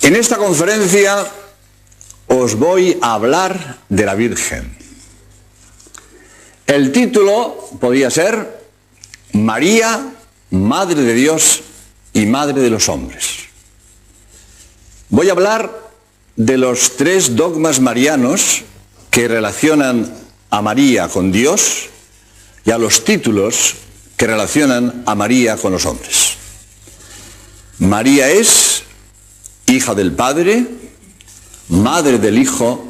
En esta conferencia os voy a hablar de la Virgen. El título podría ser María, Madre de Dios y Madre de los hombres. Voy a hablar de los 3 dogmas marianos que relacionan a María con Dios y a los títulos que relacionan a María con los hombres. María es hija del Padre, madre del Hijo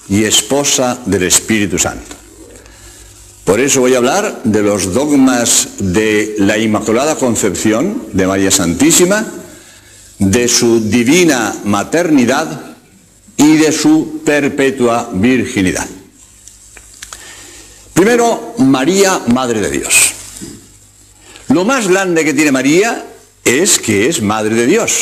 y esposa del Espíritu Santo. Por eso voy a hablar de los dogmas de la Inmaculada Concepción de María Santísima, de su divina maternidad y de su perpetua virginidad. Primero, María, Madre de Dios. Lo más grande que tiene María es que es Madre de Dios.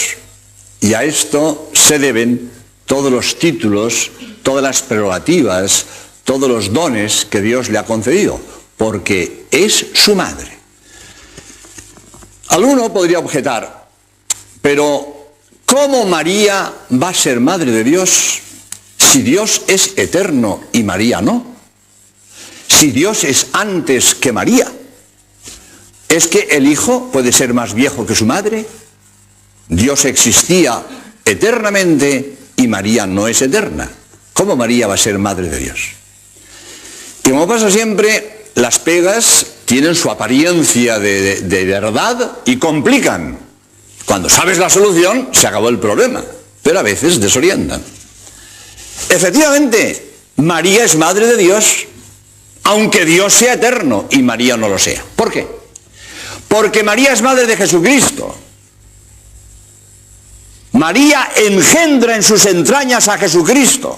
Y a esto se deben todos los títulos, todas las prerrogativas, todos los dones que Dios le ha concedido, porque es su madre. Alguno podría objetar, pero ¿cómo María va a ser madre de Dios si Dios es eterno y María no? Si Dios es antes que María, ¿es que el Hijo puede ser más viejo que su madre? Dios existía eternamente y María no es eterna. ¿Cómo María va a ser madre de Dios? Y como pasa siempre, las pegas tienen su apariencia de verdad y complican. Cuando sabes la solución, se acabó el problema, pero a veces desorientan. Efectivamente, María es madre de Dios, aunque Dios sea eterno y María no lo sea. ¿Por qué? Porque María es madre de Jesucristo. María engendra en sus entrañas a Jesucristo.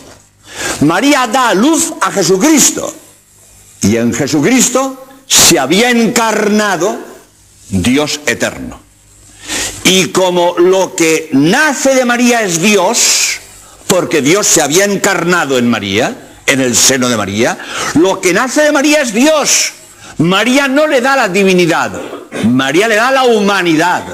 María da a luz a Jesucristo. Y en Jesucristo se había encarnado Dios eterno. Y como lo que nace de María es Dios, porque Dios se había encarnado en María, en el seno de María, lo que nace de María es Dios. María no le da la divinidad, María le da la humanidad.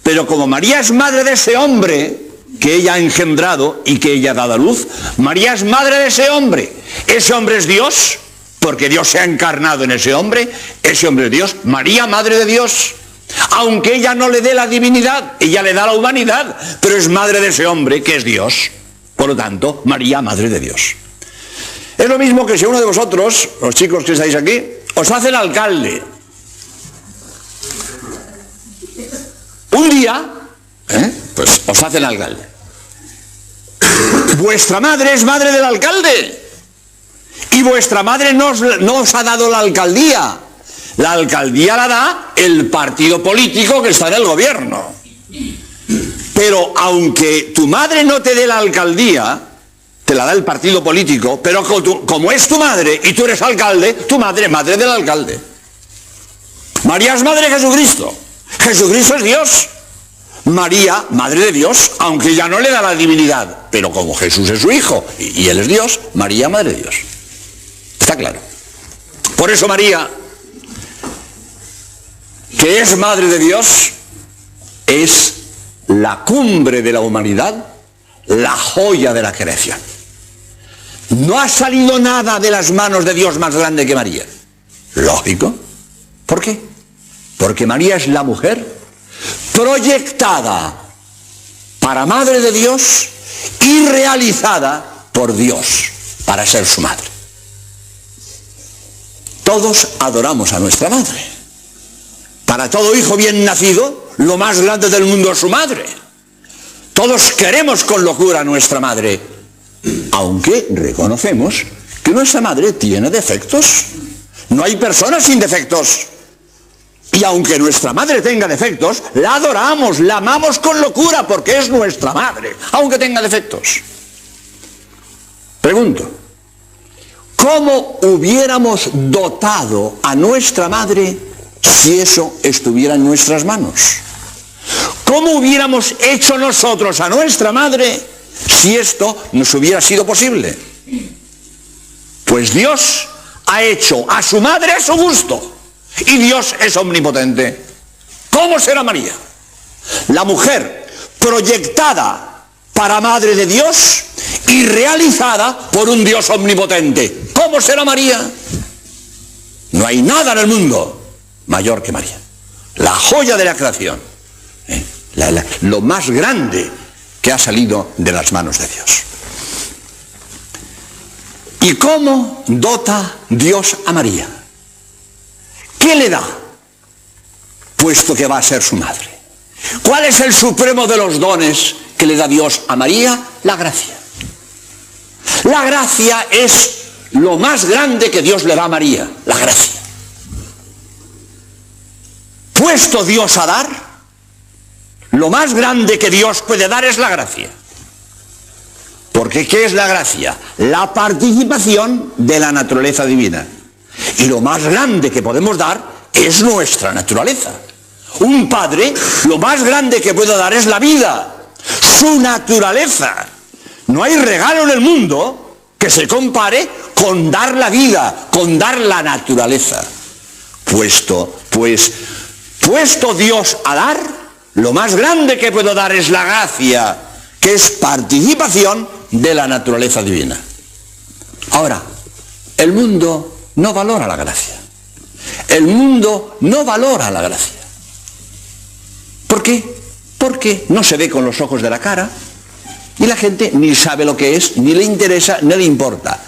Pero como María es madre de ese hombre que ella ha engendrado y que ella ha dado a luz, María es madre de ese hombre. Ese hombre es Dios, porque Dios se ha encarnado en ese hombre es Dios. María, madre de Dios. Aunque ella no le dé la divinidad, ella le da la humanidad, pero es madre de ese hombre que es Dios. Por lo tanto, María, madre de Dios. Es lo mismo que si uno de vosotros, los chicos que estáis aquí, os hace el alcalde. Un día, pues os hacen alcalde. Vuestra madre es madre del alcalde. Y vuestra madre no os ha dado la alcaldía. La alcaldía la da el partido político que está en el gobierno. Pero aunque tu madre no te dé la alcaldía, te la da el partido político, pero como es tu madre y tú eres alcalde, tu madre es madre del alcalde. María es madre de Jesucristo. Jesucristo es Dios. María, madre de Dios, aunque ella no le da la divinidad, pero como Jesús es su hijo y él es Dios, María, madre de Dios. Está claro. Por eso María, que es madre de Dios, es la cumbre de la humanidad, la joya de la creación. No ha salido nada de las manos de Dios más grande que María. Lógico. ¿Por qué? Porque María es la mujer proyectada para madre de Dios y realizada por Dios para ser su madre. Todos adoramos a nuestra madre. Para todo hijo bien nacido, lo más grande del mundo es su madre. Todos queremos con locura a nuestra madre, aunque reconocemos que nuestra madre tiene defectos. No hay personas sin defectos. Y aunque nuestra madre tenga defectos, la adoramos, la amamos con locura porque es nuestra madre, aunque tenga defectos. Pregunto, ¿cómo hubiéramos dotado a nuestra madre si eso estuviera en nuestras manos? ¿Cómo hubiéramos hecho nosotros a nuestra madre si esto nos hubiera sido posible? Pues Dios ha hecho a su madre a su gusto. Y Dios es omnipotente. ¿Cómo será María? La mujer proyectada para Madre de Dios y realizada por un Dios omnipotente. ¿Cómo será María? No hay nada en el mundo mayor que María. La joya de la creación. Lo más grande que ha salido de las manos de Dios. ¿Y cómo dota Dios a María? ¿Qué le da? Puesto que va a ser su madre. ¿Cuál es el supremo de los dones que le da Dios a María? La gracia. La gracia es lo más grande que Dios le da a María, la gracia. Puesto Dios a dar, lo más grande que Dios puede dar es la gracia. Porque ¿qué es la gracia? La participación de la naturaleza divina. Y lo más grande que podemos dar es nuestra naturaleza. Un padre, lo más grande que puede dar es la vida, su naturaleza. No hay regalo en el mundo que se compare con dar la vida, con dar la naturaleza. Puesto Dios a dar, lo más grande que puedo dar es la gracia, que es participación de la naturaleza divina. Ahora, el mundo no valora la gracia. El mundo no valora la gracia. ¿Por qué? Porque no se ve con los ojos de la cara y la gente ni sabe lo que es, ni le interesa, ni le importa.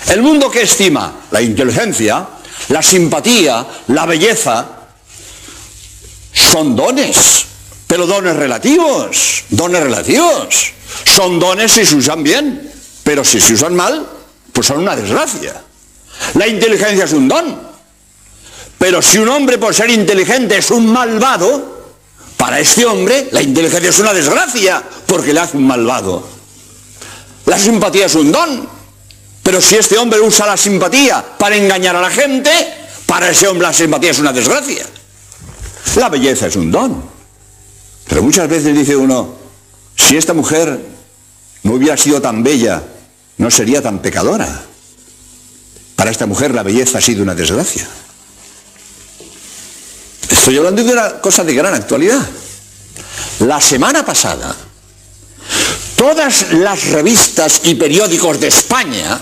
El mundo que estima la inteligencia, la simpatía, la belleza, son dones, pero dones relativos, Son dones si se usan bien, pero si se usan mal, pues son una desgracia. La inteligencia es un don, pero si un hombre por ser inteligente es un malvado, para este hombre la inteligencia es una desgracia, porque le hace un malvado. La simpatía es un don, pero si este hombre usa la simpatía para engañar a la gente, para ese hombre la simpatía es una desgracia. La belleza es un don, pero muchas veces dice uno, si esta mujer no hubiera sido tan bella, no sería tan pecadora. Para esta mujer la belleza ha sido una desgracia. Estoy hablando de una cosa de gran actualidad. La semana pasada, todas las revistas y periódicos de España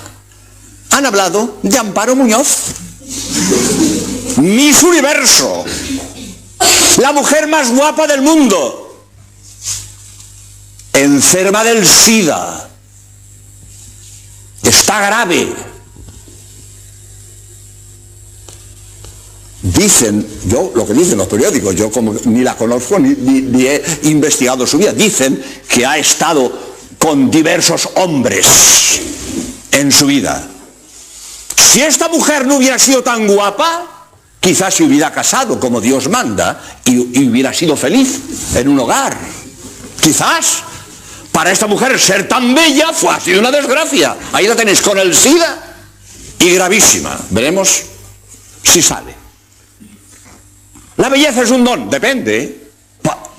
han hablado de Amparo Muñoz. Miss Universo, la mujer más guapa del mundo, enferma del SIDA, está grave. Dicen, lo que dicen los periódicos, yo como ni la conozco ni he investigado su vida, dicen que ha estado con diversos hombres en su vida. Si esta mujer no hubiera sido tan guapa, quizás se hubiera casado como Dios manda y hubiera sido feliz en un hogar. Quizás. Para esta mujer ser tan bella ha sido una desgracia. Ahí la tenéis con el SIDA y gravísima. Veremos si sale. La belleza es un don, depende.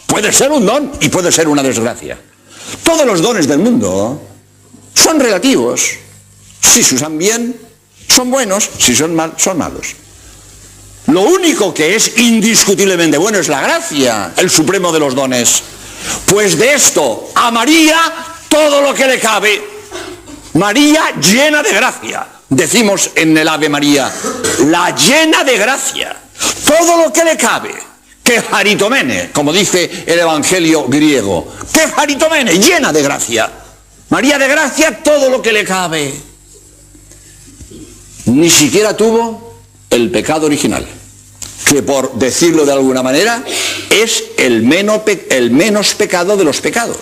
Puede ser un don y puede ser una desgracia. Todos los dones del mundo son relativos. Si se usan bien, son buenos. Si son mal, son malos. Lo único que es indiscutiblemente bueno es la gracia, el supremo de los dones. Pues de esto a María todo lo que le cabe. María llena de gracia. Decimos en el Ave María, la llena de gracia. Todo lo que le cabe. Que jaritomene, como dice el Evangelio griego. Que jaritomene, llena de gracia. María de gracia, todo lo que le cabe. Ni siquiera tuvo el pecado original, que por decirlo de alguna manera es el menos pecado de los pecados,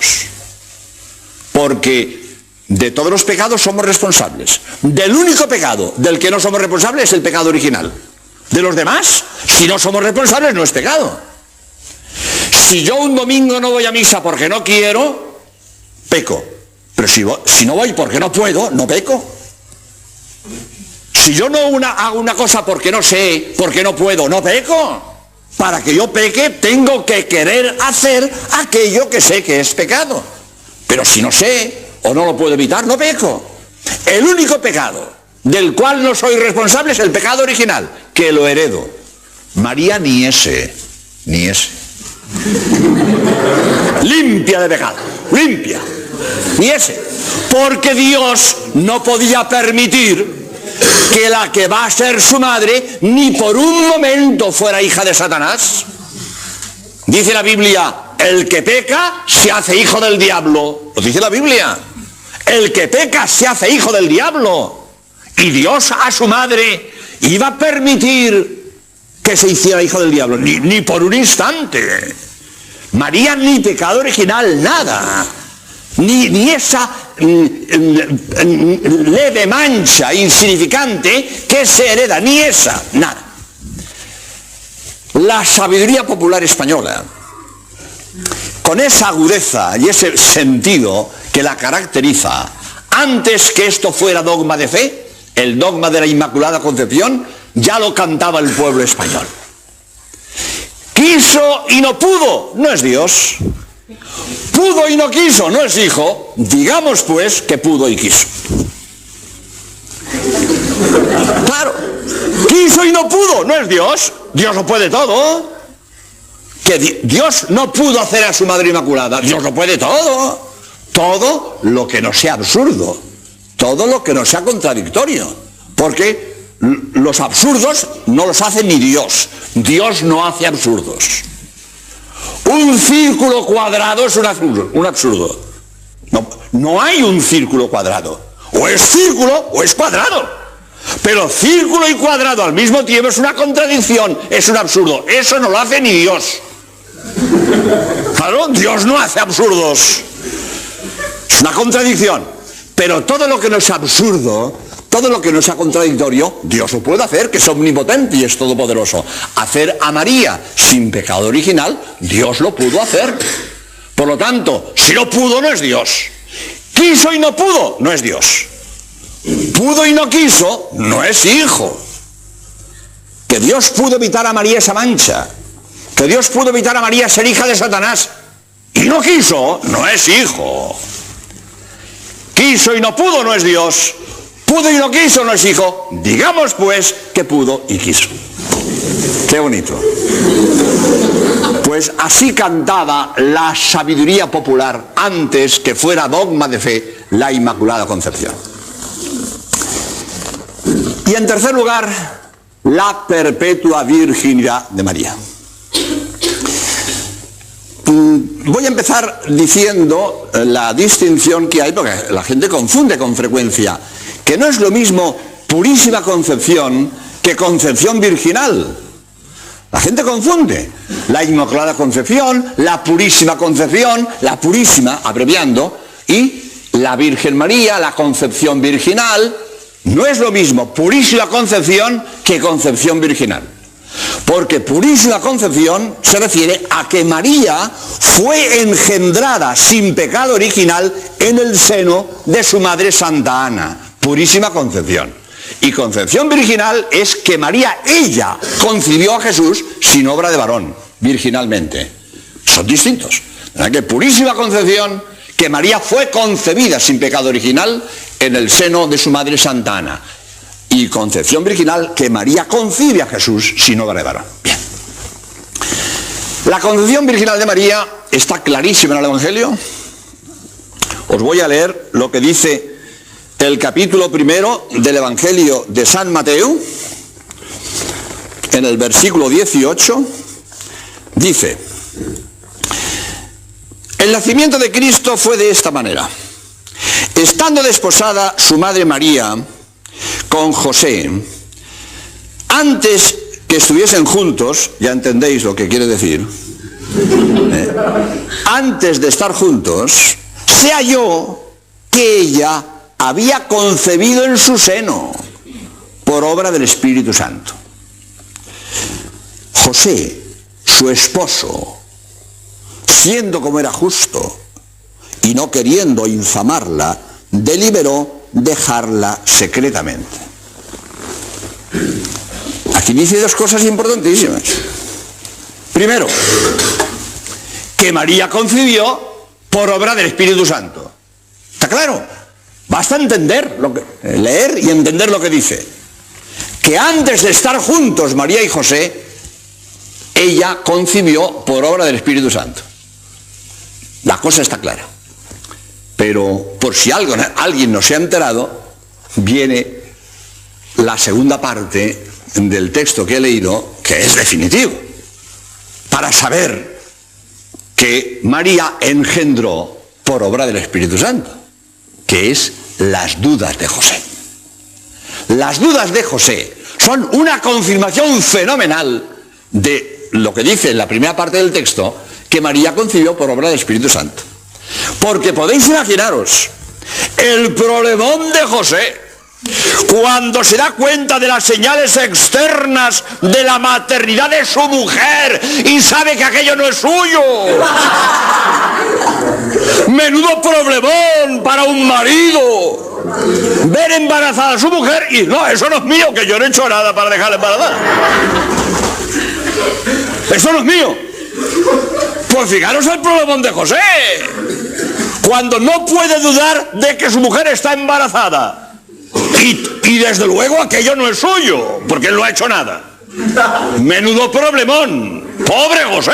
porque de todos los pecados somos responsables. Del único pecado del que no somos responsables es el pecado original. De los demás, si no somos responsables, no es pecado. Si yo un domingo no voy a misa porque no quiero, peco. Pero si no voy porque no puedo, no peco. Si yo no hago una cosa porque no sé, porque no puedo, no peco. Para que yo peque, tengo que querer hacer aquello que sé que es pecado. Pero si no sé o no lo puedo evitar, no peco. El único pecado del cual no soy responsable es el pecado original, que lo heredo. María ni ese. Limpia de pecado, limpia. Ni ese. Porque Dios no podía permitir que la que va a ser su madre ni por un momento fuera hija de Satanás. Dice la Biblia, el que peca se hace hijo del diablo. Lo dice la Biblia. El que peca se hace hijo del diablo. Y Dios a su madre iba a permitir que se hiciera hijo del diablo. Ni por un instante. María ni pecado original, nada. Ni esa leve mancha insignificante que se hereda, ni esa, nada. La sabiduría popular española, con esa agudeza y ese sentido que la caracteriza, antes que esto fuera dogma de fe, el dogma de la Inmaculada Concepción, ya lo cantaba el pueblo español. Quiso y no pudo, no es Dios. Pudo y no quiso, no es hijo. Digamos pues que pudo y quiso. Claro, quiso y no pudo, no es Dios. Dios lo puede todo. Que Dios no pudo hacer a su Madre Inmaculada. Dios lo puede todo. Todo lo que no sea absurdo. Todo lo que no sea contradictorio. Porque los absurdos no los hace ni Dios. Dios no hace absurdos. Un círculo cuadrado es un absurdo. No hay un círculo cuadrado. O es círculo o es cuadrado. Pero círculo y cuadrado al mismo tiempo es una contradicción, es un absurdo. Eso no lo hace ni Dios. Claro, Dios no hace absurdos. Es una contradicción. Pero todo lo que no es absurdo, todo lo que no sea contradictorio, Dios lo puede hacer, que es omnipotente y es todopoderoso. Hacer a María sin pecado original, Dios lo pudo hacer. Por lo tanto, si no pudo, no es Dios. Quiso y no pudo, no es Dios. Pudo y no quiso, no es hijo. Que Dios pudo evitar a María esa mancha. Que Dios pudo evitar a María ser hija de Satanás. Y no quiso, no es hijo. Quiso y no pudo, no es Dios. Pudo y no quiso, no es hijo. Digamos pues que pudo y quiso. Qué bonito. Pues así cantaba la sabiduría popular antes que fuera dogma de fe la Inmaculada Concepción. Y en tercer lugar, la perpetua virginidad de María. Voy a empezar diciendo la distinción que hay, porque la gente confunde con frecuencia, que no es lo mismo purísima concepción que concepción virginal. La gente confunde la Inmaculada Concepción, la purísima concepción, la purísima, abreviando, y la Virgen María, la concepción virginal. No es lo mismo purísima concepción que concepción virginal. Porque purísima concepción se refiere a que María fue engendrada sin pecado original en el seno de su madre Santa Ana. Purísima concepción. Y concepción virginal es que María, ella, concibió a Jesús sin obra de varón, virginalmente. Son distintos. ¿Verdad? Que purísima concepción, que María fue concebida sin pecado original en el seno de su madre Santa Ana. Y concepción virginal, que María concibe a Jesús sin obra de varón. Bien. La concepción virginal de María está clarísima en el Evangelio. Os voy a leer lo que dice el capítulo 1 del Evangelio de San Mateo, en el versículo 18, dice: el nacimiento de Cristo fue de esta manera. Estando desposada su madre María con José, antes que estuviesen juntos, ya entendéis lo que quiere decir, antes de estar juntos, se halló que ella había concebido en su seno por obra del Espíritu Santo. José, su esposo, siendo como era justo y no queriendo infamarla, deliberó dejarla secretamente. Aquí dice dos cosas importantísimas. Primero, que María concibió por obra del Espíritu Santo. ¿Está claro? Basta entender, leer y entender lo que dice. Que antes de estar juntos María y José, ella concibió por obra del Espíritu Santo. La cosa está clara. Pero por si alguien no se ha enterado, viene la segunda parte del texto que he leído, que es definitivo, para saber que María engendró por obra del Espíritu Santo, que es las dudas de José. Las dudas de José son una confirmación fenomenal de lo que dice en la primera parte del texto, que María concibió por obra del Espíritu Santo. Porque podéis imaginaros el problemón de José cuando se da cuenta de las señales externas de la maternidad de su mujer y sabe que aquello no es suyo. Menudo problemón para un marido ver embarazada a su mujer y no, eso no es mío, que yo no he hecho nada para dejarla embarazada. Eso no es mío. Pues fijaros el problemón de José, cuando no puede dudar de que su mujer está embarazada. Y desde luego aquello no es suyo, porque él no ha hecho nada. Menudo problemón. Pobre José.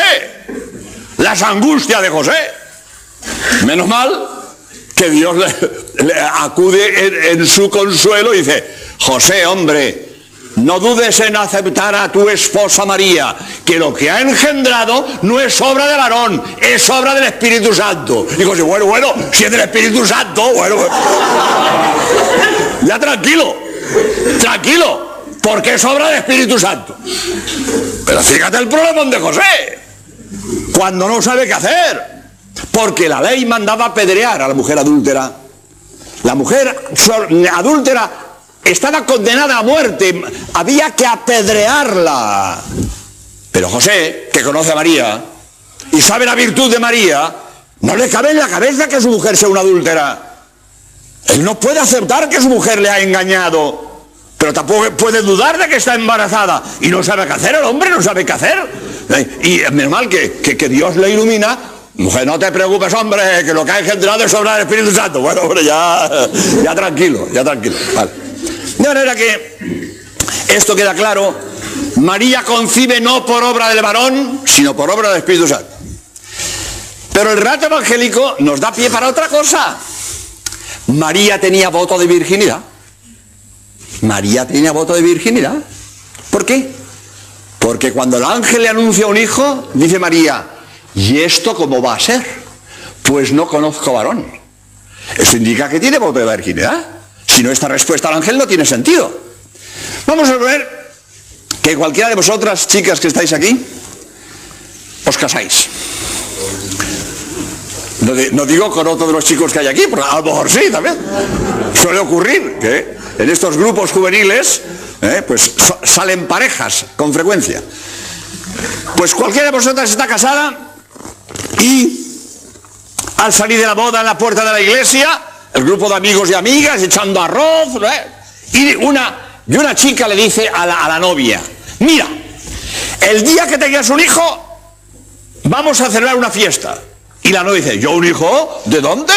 Las angustias de José. Menos mal que Dios le acude en su consuelo y dice: José, hombre, no dudes en aceptar a tu esposa María, que lo que ha engendrado no es obra de varón, es obra del Espíritu Santo. Y José, bueno, si es del Espíritu Santo, bueno. Ya tranquilo, porque es obra del Espíritu Santo. Pero fíjate el problema de José, cuando no sabe qué hacer, porque la ley mandaba apedrear a la mujer adúltera. La mujer adúltera estaba condenada a muerte, había que apedrearla. Pero José, que conoce a María y sabe la virtud de María, no le cabe en la cabeza que su mujer sea una adúltera. Él no puede aceptar que su mujer le ha engañado, pero tampoco puede dudar de que está embarazada. Y no sabe qué hacer, el hombre no sabe qué hacer. Y es normal que Dios le ilumina. Mujer, no te preocupes, hombre, que lo que ha engendrado es obra del Espíritu Santo. Bueno, hombre, ya tranquilo. Vale. De manera que esto queda claro. María concibe no por obra del varón, sino por obra del Espíritu Santo. Pero el relato evangélico nos da pie para otra cosa. María tenía voto de virginidad. María tenía voto de virginidad. ¿Por qué? Porque cuando el ángel le anuncia un hijo, dice María: ¿y esto cómo va a ser? Pues no conozco varón. Eso indica que tiene voto de virginidad. Si no, esta respuesta al ángel no tiene sentido. Vamos a ver que cualquiera de vosotras, chicas que estáis aquí, os casáis. No digo con otro de los chicos que hay aquí, pero a lo mejor sí también. Suele ocurrir que en estos grupos juveniles pues salen parejas con frecuencia. Pues cualquiera de vosotras está casada y al salir de la boda en la puerta de la iglesia, el grupo de amigos y amigas echando arroz, y una chica le dice a la novia: mira, el día que tengas un hijo vamos a celebrar una fiesta. Y la novia dice: ¿yo un hijo? ¿De dónde?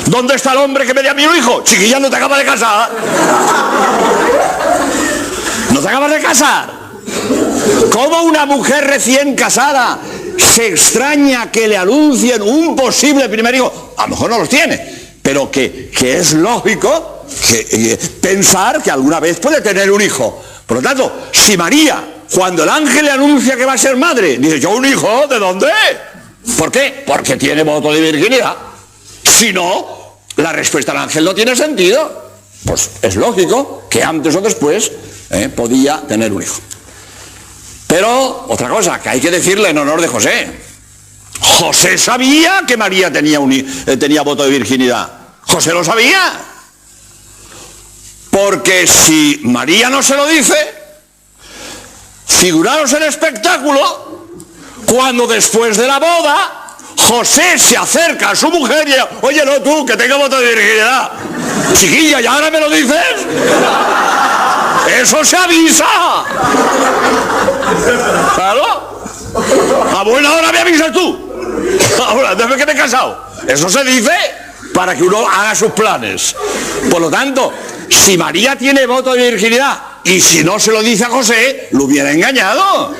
¿Dónde está el hombre que me dé a mí un hijo? Chiquilla, no te acabas de casar. ¿No te acabas de casar? ¿Cómo una mujer recién casada se extraña que le anuncien un posible primer hijo? A lo mejor no los tiene, pero que es lógico pensar que alguna vez puede tener un hijo. Por lo tanto, si María, cuando el ángel le anuncia que va a ser madre, dice: ¿yo un hijo? ¿De dónde? ¿Por qué? Porque tiene voto de virginidad. Si no, la respuesta al ángel no tiene sentido. Pues es lógico que antes o después podía tener un hijo. Pero otra cosa que hay que decirle en honor de José: José sabía que María tenía voto de virginidad. José lo sabía. Porque si María no se lo dice, figuraros el espectáculo cuando después de la boda José se acerca a su mujer y dice: oye, no tú, que tengo voto de virginidad. Chiquilla, ¿y ahora me lo dices? Eso se avisa. Claro. A buena hora me avisas tú. Ahora, después que me he casado. Eso se dice para que uno haga sus planes. Por lo tanto, si María tiene voto de virginidad y si no se lo dice a José, lo hubiera engañado.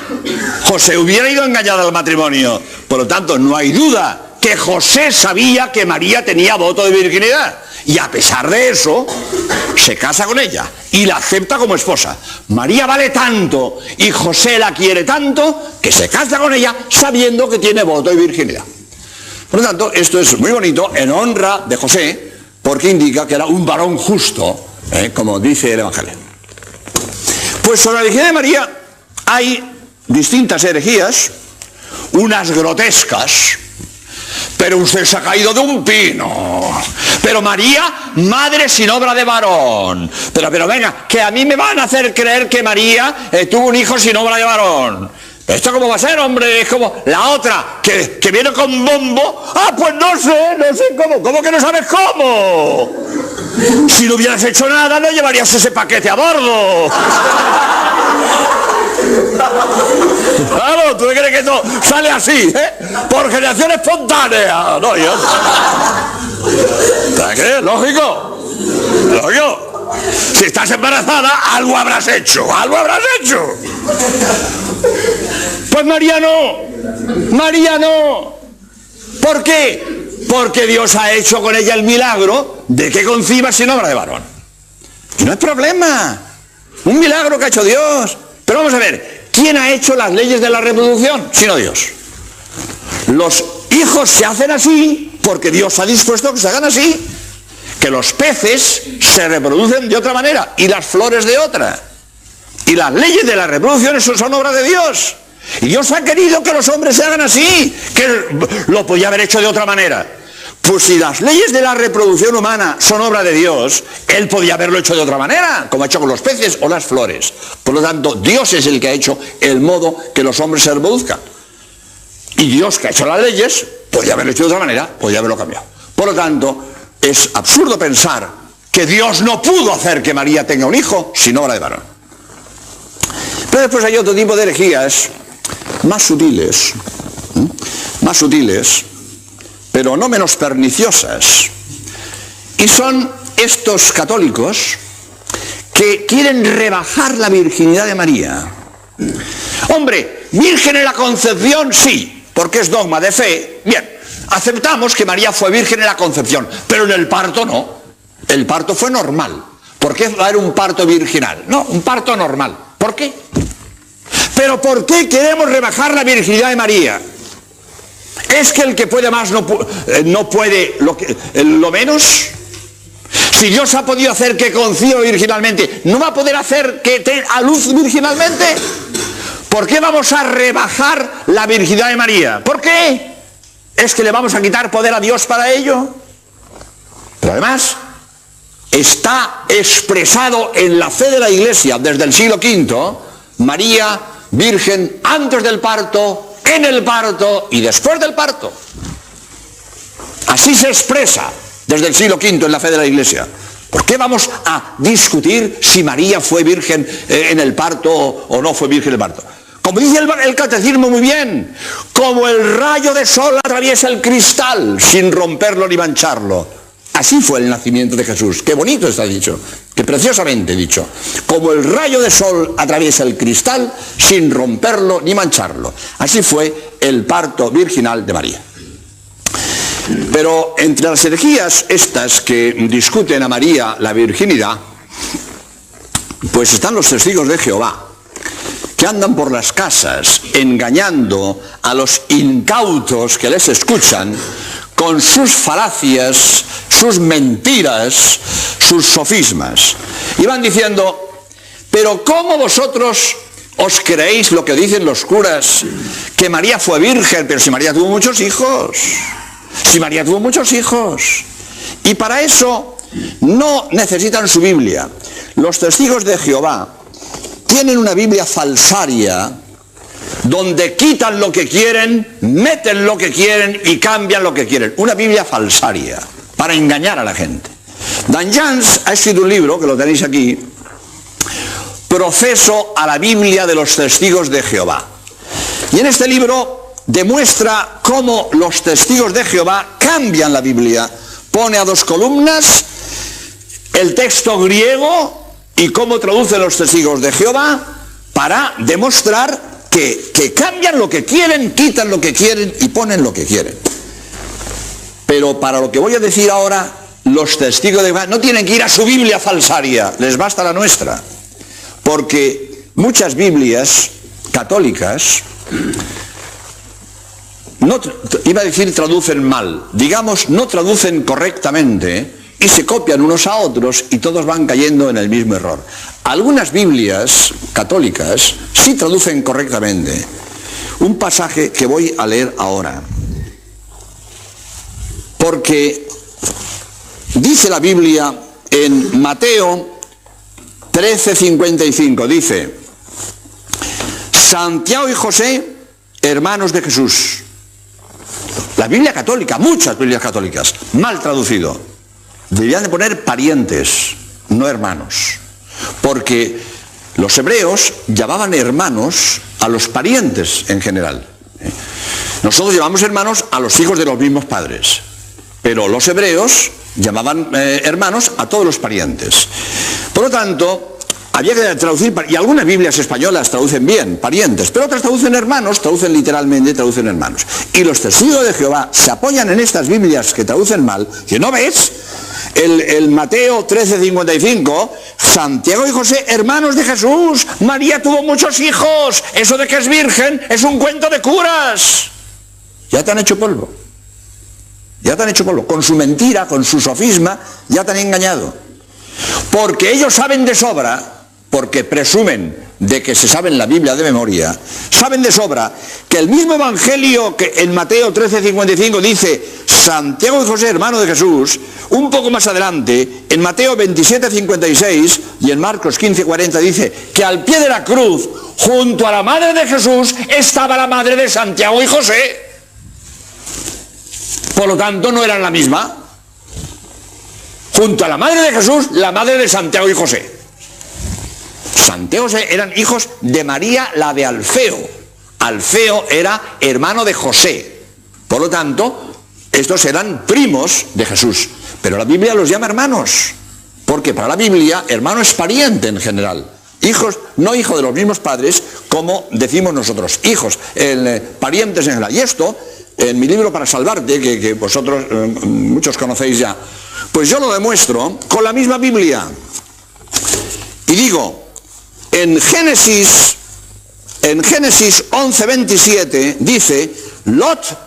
José hubiera ido engañado al matrimonio. Por lo tanto, no hay duda que José sabía que María tenía voto de virginidad. Y a pesar de eso, se casa con ella y la acepta como esposa. María vale tanto y José la quiere tanto que se casa con ella sabiendo que tiene voto de virginidad. Por lo tanto, esto es muy bonito en honra de José, porque indica que era un varón justo, como dice el Evangelio. Pues sobre la virginidad de María hay distintas herejías, unas grotescas. Pero usted se ha caído de un pino. Pero María, madre sin obra de varón. Pero venga, que a mí me van a hacer creer que María tuvo un hijo sin obra de varón. ¿Esto cómo va a ser, hombre? Es como la otra, que viene con bombo. Ah, pues no sé cómo. ¿Cómo que no sabes cómo? Si no hubieras hecho nada, no llevarías ese paquete a bordo. Claro, ¿tú crees que esto sale así, por generación espontánea? No, yo. ¿Sabes qué? Lógico. Si estás embarazada, algo habrás hecho. Pues María no. ¿Por qué? Porque Dios ha hecho con ella el milagro de que conciba sin obra de varón. Y no hay problema. Un milagro que ha hecho Dios. Pero vamos a ver, ¿quién ha hecho las leyes de la reproducción? Sino Dios. Los hijos se hacen así porque Dios ha dispuesto que se hagan así. Que los peces se reproducen de otra manera y las flores de otra. Y las leyes de la reproducción son obra de Dios. Y Dios ha querido que los hombres se hagan así, que lo podía haber hecho de otra manera. Pues si las leyes de la reproducción humana son obra de Dios, Él podía haberlo hecho de otra manera, como ha hecho con los peces o las flores. Por lo tanto, Dios es el que ha hecho el modo que los hombres se reproduzcan. Y Dios, que ha hecho las leyes, podía haberlo hecho de otra manera, podía haberlo cambiado. Por lo tanto, es absurdo pensar que Dios no pudo hacer que María tenga un hijo sin obra de varón. Pero después hay otro tipo de herejías más sutiles, pero no menos perniciosas. Y son estos católicos que quieren rebajar la virginidad de María. Hombre, virgen en la concepción, sí, porque es dogma de fe. Bien, aceptamos que María fue virgen en la concepción, pero en el parto no. El parto fue normal. ¿Por qué va a haber un parto virginal? No, un parto normal. ¿Por qué? Pero ¿por qué queremos rebajar la virginidad de María? ¿Es que el que puede más no puede lo menos? Si Dios ha podido hacer que conciba virginalmente, ¿no va a poder hacer que dé a luz virginalmente? ¿Por qué vamos a rebajar la virginidad de María? ¿Por qué? ¿Es que le vamos a quitar poder a Dios para ello? Pero además, está expresado en la fe de la Iglesia desde el siglo V, María virgen antes del parto, en el parto y después del parto. Así se expresa desde el siglo V en la fe de la Iglesia. ¿Por qué vamos a discutir si María fue virgen en el parto o no fue virgen en el parto? Como dice el catecismo muy bien, como el rayo de sol atraviesa el cristal sin romperlo ni mancharlo. Así fue el nacimiento de Jesús. Qué bonito está dicho, qué preciosamente dicho. Como el rayo de sol atraviesa el cristal sin romperlo ni mancharlo. Así fue el parto virginal de María. Pero entre las herejías estas que discuten a María la virginidad, pues están los testigos de Jehová, que andan por las casas engañando a los incautos que les escuchan con sus falacias, sus mentiras, sus sofismas. Y van diciendo, pero ¿cómo vosotros os creéis lo que dicen los curas, que María fue virgen? Pero si María tuvo muchos hijos. Si María tuvo muchos hijos. Y para eso no necesitan su Biblia. Los testigos de Jehová tienen una Biblia falsaria, donde quitan lo que quieren, meten lo que quieren y cambian lo que quieren. Una Biblia falsaria, para engañar a la gente. Dan Jans ha escrito un libro, que lo tenéis aquí, Proceso a la Biblia de los Testigos de Jehová. Y en este libro demuestra cómo los testigos de Jehová cambian la Biblia. Pone a 2 columnas el texto griego y cómo traducen los testigos de Jehová para demostrar que cambian lo que quieren, quitan lo que quieren y ponen lo que quieren. Pero para lo que voy a decir ahora, los testigos de Jehová no tienen que ir a su Biblia falsaria, les basta la nuestra. Porque muchas Biblias católicas, no, iba a decir traducen mal, digamos no traducen correctamente y se copian unos a otros y todos van cayendo en el mismo error. Algunas Biblias católicas sí traducen correctamente. Un pasaje que voy a leer ahora. Porque dice la Biblia en Mateo 13:55, dice: Santiago y José, hermanos de Jesús. La Biblia católica, muchas Biblias católicas, mal traducido. Deberían de poner parientes, no hermanos. Porque los hebreos llamaban hermanos a los parientes en general. Nosotros llamamos hermanos a los hijos de los mismos padres. Pero los hebreos llamaban hermanos a todos los parientes. Por lo tanto, había que traducir, y algunas Biblias españolas traducen bien, parientes, pero otras traducen hermanos, traducen literalmente, traducen hermanos. Y los testigos de Jehová se apoyan en estas Biblias que traducen mal, que no ves, el Mateo 13:55, Santiago y José, hermanos de Jesús, María tuvo muchos hijos, eso de que es virgen es un cuento de curas. Ya te han hecho polvo. Ya te han hecho polvo. Con su mentira, con su sofisma, ya te han engañado. Porque ellos saben de sobra, porque presumen de que se saben la Biblia de memoria, saben de sobra que el mismo Evangelio que en Mateo 13:55 dice Santiago y José, hermano de Jesús, un poco más adelante, en Mateo 27:56 y en Marcos 15:40 dice que al pie de la cruz, junto a la madre de Jesús, estaba la madre de Santiago y José. Por lo tanto, no eran la misma. Junto a la madre de Jesús, la madre de Santiago y José. Santiago y José eran hijos de María, la de Alfeo. Alfeo era hermano de José. Por lo tanto, estos eran primos de Jesús. Pero la Biblia los llama hermanos. Porque para la Biblia, hermano es pariente en general. Hijos, no hijo de los mismos padres, como decimos nosotros. Hijos, parientes en general. Y esto, en mi libro Para Salvarte, que vosotros muchos conocéis ya, pues yo lo demuestro con la misma Biblia. Y digo, en Génesis 11:27 dice, Lot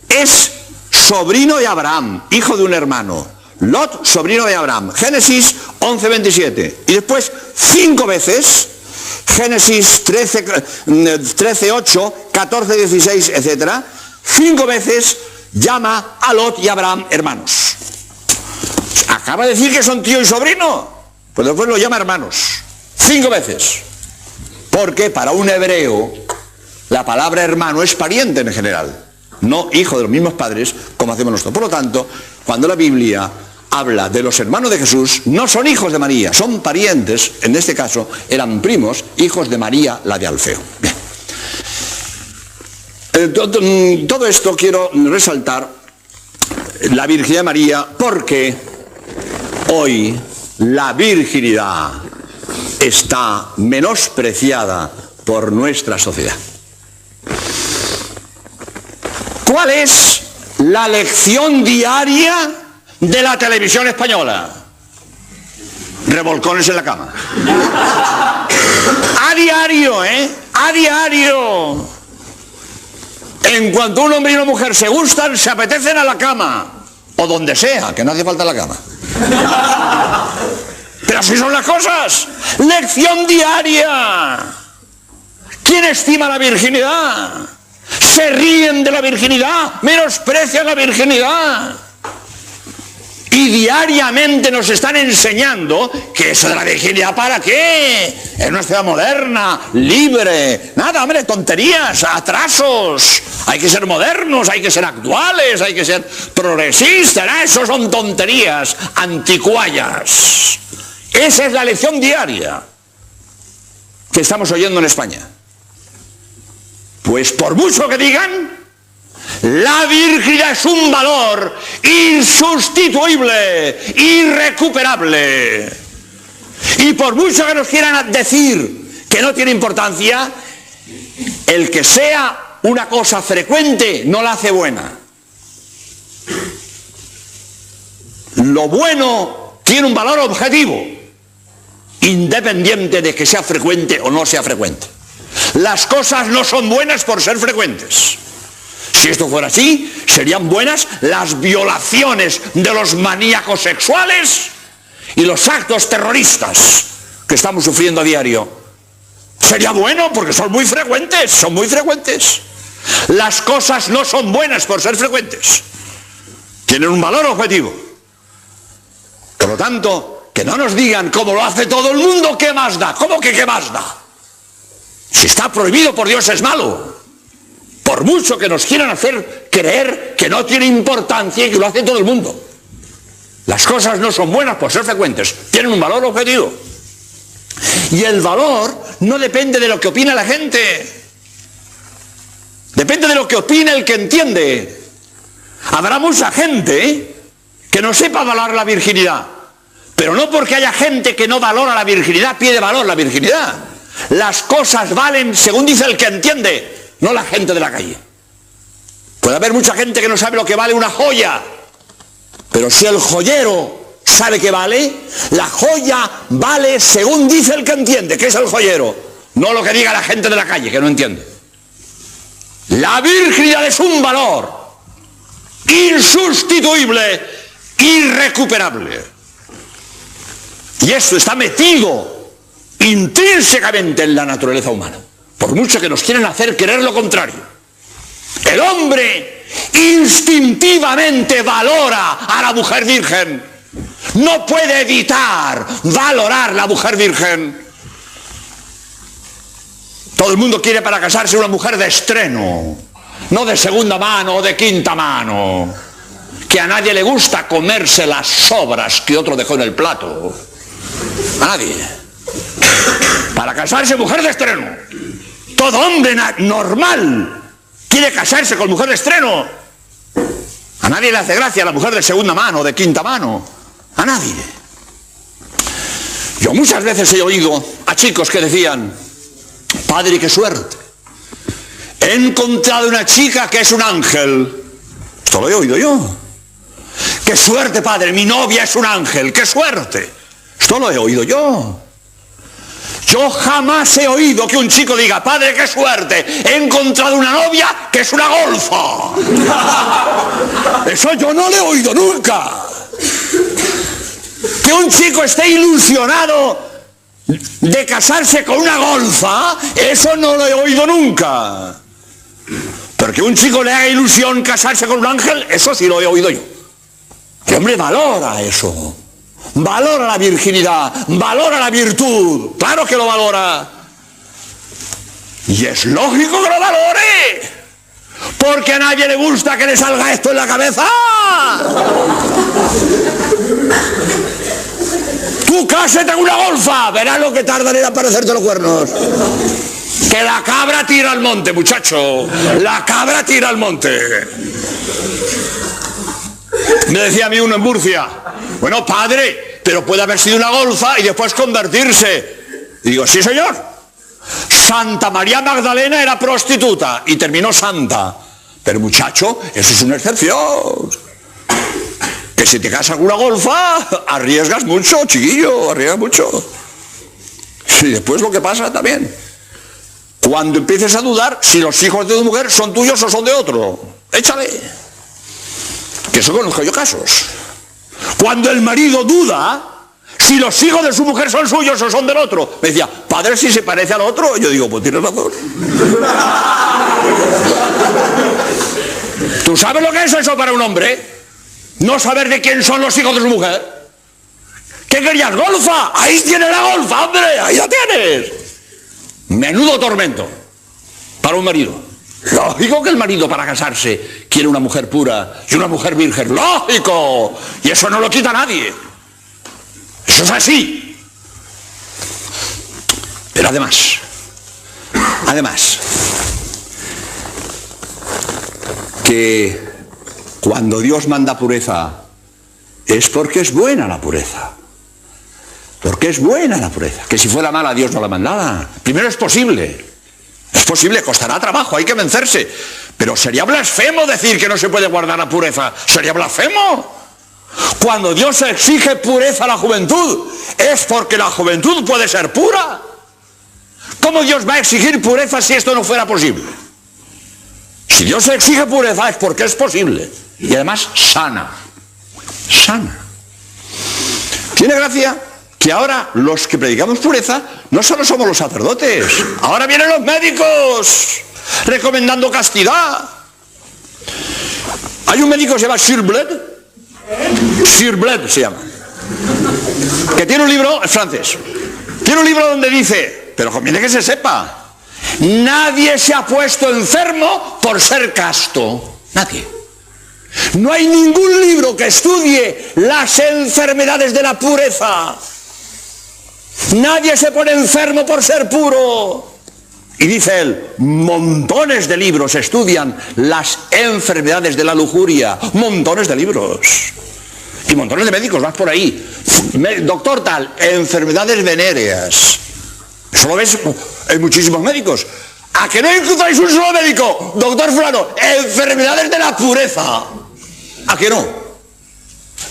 es sobrino de Abraham, hijo de un hermano. Lot, sobrino de Abraham. Génesis 11:27. Y después 5 veces, Génesis 13:8, 14:16, etc. 5 veces llama a Lot y a Abraham hermanos. Acaba de decir que son tío y sobrino, pues después lo llama hermanos. 5 veces. Porque para un hebreo la palabra hermano es pariente en general, no hijo de los mismos padres como hacemos nosotros. Por lo tanto, cuando la Biblia habla de los hermanos de Jesús, no son hijos de María, son parientes, en este caso eran primos, hijos de María, la de Alfeo. Bien. Todo esto quiero resaltar la virginidad de María, porque hoy la virginidad está menospreciada por nuestra sociedad. ¿Cuál es la lección diaria de la televisión española? Revolcones en la cama. A diario, a diario. En cuanto un hombre y una mujer se gustan, se apetecen a la cama. O donde sea, que no hace falta la cama. Pero así son las cosas. Lección diaria. ¿Quién estima la virginidad? Se ríen de la virginidad, menosprecian la virginidad. Y diariamente nos están enseñando que eso de la virginidad, ¿para qué? Es una sociedad moderna, libre. Nada, hombre, tonterías, atrasos. Hay que ser modernos, hay que ser actuales, hay que ser progresistas. Eso son tonterías, anticuallas. Esa es la lección diaria que estamos oyendo en España. Pues por mucho que digan, la virginidad es un valor insustituible, irrecuperable. Y por mucho que nos quieran decir que no tiene importancia, el que sea una cosa frecuente no la hace buena. lo bueno tiene un valor objetivo, independiente de que sea frecuente o no sea frecuente. Las cosas no son buenas por ser frecuentes. Si esto fuera así, serían buenas las violaciones de los maníacos sexuales y los actos terroristas que estamos sufriendo a diario. Sería bueno porque son muy frecuentes, son muy frecuentes. Las cosas no son buenas por ser frecuentes. Tienen un valor objetivo. Por lo tanto, que no nos digan como lo hace todo el mundo, ¿qué más da? ¿Cómo que qué más da? Si está prohibido por Dios es malo. Por mucho que nos quieran hacer creer que no tiene importancia y que lo hace todo el mundo. Las cosas no son buenas por ser frecuentes, tienen un valor objetivo. Y el valor no depende de lo que opina la gente. Depende de lo que opina el que entiende. Habrá mucha gente que no sepa valorar la virginidad. Pero no porque haya gente que no valora la virginidad, pide valor la virginidad. Las cosas valen según dice el que entiende, no la gente de la calle. Puede haber mucha gente que no sabe lo que vale una joya, pero si el joyero sabe que vale, la joya vale según dice el que entiende, que es el joyero, no lo que diga la gente de la calle, que no entiende. La virginidad es un valor insustituible, irrecuperable. Y esto está metido intrínsecamente en la naturaleza humana, por mucho que nos quieren hacer creer lo contrario. El hombre instintivamente valora a la mujer virgen. No puede evitar valorar la mujer virgen. Todo el mundo quiere para casarse una mujer de estreno, no de segunda mano o de quinta mano, que a nadie le gusta comerse las sobras que otro dejó en el plato. A nadie. Para casarse mujer de estreno. Todo hombre normal quiere casarse con mujer de estreno. A nadie le hace gracia la mujer de segunda mano o de quinta mano. A nadie. Yo muchas veces he oído a chicos que decían: padre, qué suerte, he encontrado una chica que es un ángel. Esto lo he oído yo. Qué suerte, padre, mi novia es un ángel. Qué suerte. Esto lo he oído yo. Yo jamás he oído que un chico diga: padre, qué suerte, he encontrado una novia que es una golfa. Eso yo no lo he oído nunca. Que un chico esté ilusionado de casarse con una golfa, eso no lo he oído nunca. Pero que un chico le haga ilusión casarse con un ángel, eso sí lo he oído yo. Que hombre valora eso. Valora la virginidad, valora la virtud, claro que lo valora. Y es lógico que lo valore, porque a nadie le gusta que le salga esto en la cabeza. Tú cásate con una golfa, verás lo que tardan en aparecerte los cuernos. Que la cabra tira al monte, muchacho, la cabra tira al monte. Me decía a mí uno en Murcia: bueno, padre, pero puede haber sido una golfa y después convertirse. Y digo: sí, señor. Santa María Magdalena era prostituta y terminó santa. Pero muchacho, eso es una excepción. Que si te casas con una golfa, arriesgas mucho, chiquillo, arriesgas mucho. Y después lo que pasa también, cuando empieces a dudar si los hijos de tu mujer son tuyos o son de otro, échale. Que eso conozco yo casos. Cuando el marido duda si los hijos de su mujer son suyos o son del otro, me decía: padre, si se parece al otro. Yo digo: pues tienes razón. ¿Tú sabes lo que es eso para un hombre? No saber de quién son los hijos de su mujer. ¿Qué querías? ¡Golfa! Ahí tienes la golfa, hombre, ahí la tienes. Menudo tormento para un marido. Lógico que el marido para casarse quiere una mujer pura y una mujer virgen. ¡Lógico! Y eso no lo quita nadie. Eso es así. Pero además, que cuando Dios manda pureza es porque es buena la pureza. Porque es buena la pureza. Que si fuera mala Dios no la mandaba. Primero es posible. Es posible, costará trabajo, hay que vencerse. Pero sería blasfemo decir que no se puede guardar la pureza. Sería blasfemo. Cuando Dios exige pureza a la juventud, es porque la juventud puede ser pura. ¿Cómo Dios va a exigir pureza si esto no fuera posible? Si Dios exige pureza es porque es posible. Y además sana. Sana. Tiene gracia que ahora los que predicamos pureza no solo somos los sacerdotes, ahora vienen los médicos recomendando castidad. Hay un médico que se llama Surblet se llama, que tiene un libro, es francés, tiene un libro donde dice, pero conviene que se sepa, nadie se ha puesto enfermo por ser casto, nadie. No hay ningún libro que estudie las enfermedades de la pureza. Nadie se pone enfermo por ser puro. Y dice él, montones de libros estudian las enfermedades de la lujuria. Montones de libros. Y montones de médicos, vas por ahí. Doctor tal, enfermedades venéreas. Eso lo ves en muchísimos médicos. ¿A que no encontráis un solo médico? Doctor fulano, enfermedades de la pureza. ¿A que no?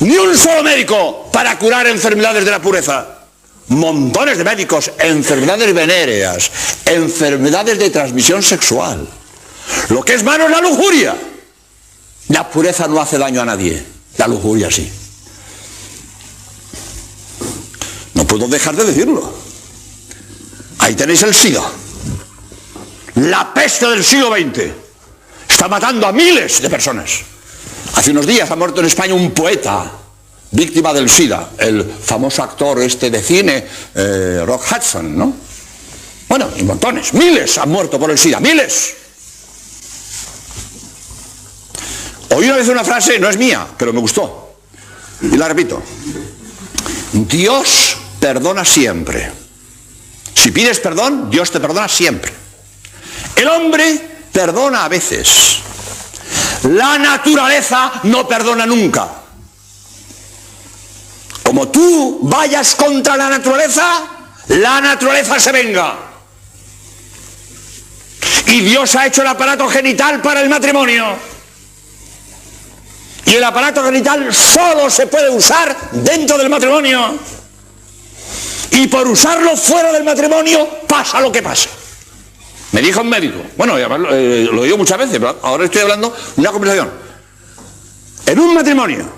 Ni un solo médico para curar enfermedades de la pureza. Montones de médicos, enfermedades venéreas, enfermedades de transmisión sexual. Lo que es malo es la lujuria. La pureza no hace daño a nadie, la lujuria sí. No puedo dejar de decirlo. Ahí tenéis el SIDA. La peste del siglo XX. Está matando a miles de personas. Hace unos días ha muerto en España un poeta víctima del SIDA, el famoso actor de cine, Rock Hudson, ¿no? Bueno, y montones, miles han muerto por el SIDA, miles. Oí una vez una frase, no es mía, pero me gustó, y la repito. Dios perdona siempre. Si pides perdón, Dios te perdona siempre. El hombre perdona a veces. La naturaleza no perdona nunca. Como tú vayas contra la naturaleza se venga. Y Dios ha hecho el aparato genital para el matrimonio. Y el aparato genital solo se puede usar dentro del matrimonio. Y por usarlo fuera del matrimonio pasa lo que pasa. Me dijo un médico, bueno, lo digo muchas veces, pero ahora estoy hablando de una conversación. En un matrimonio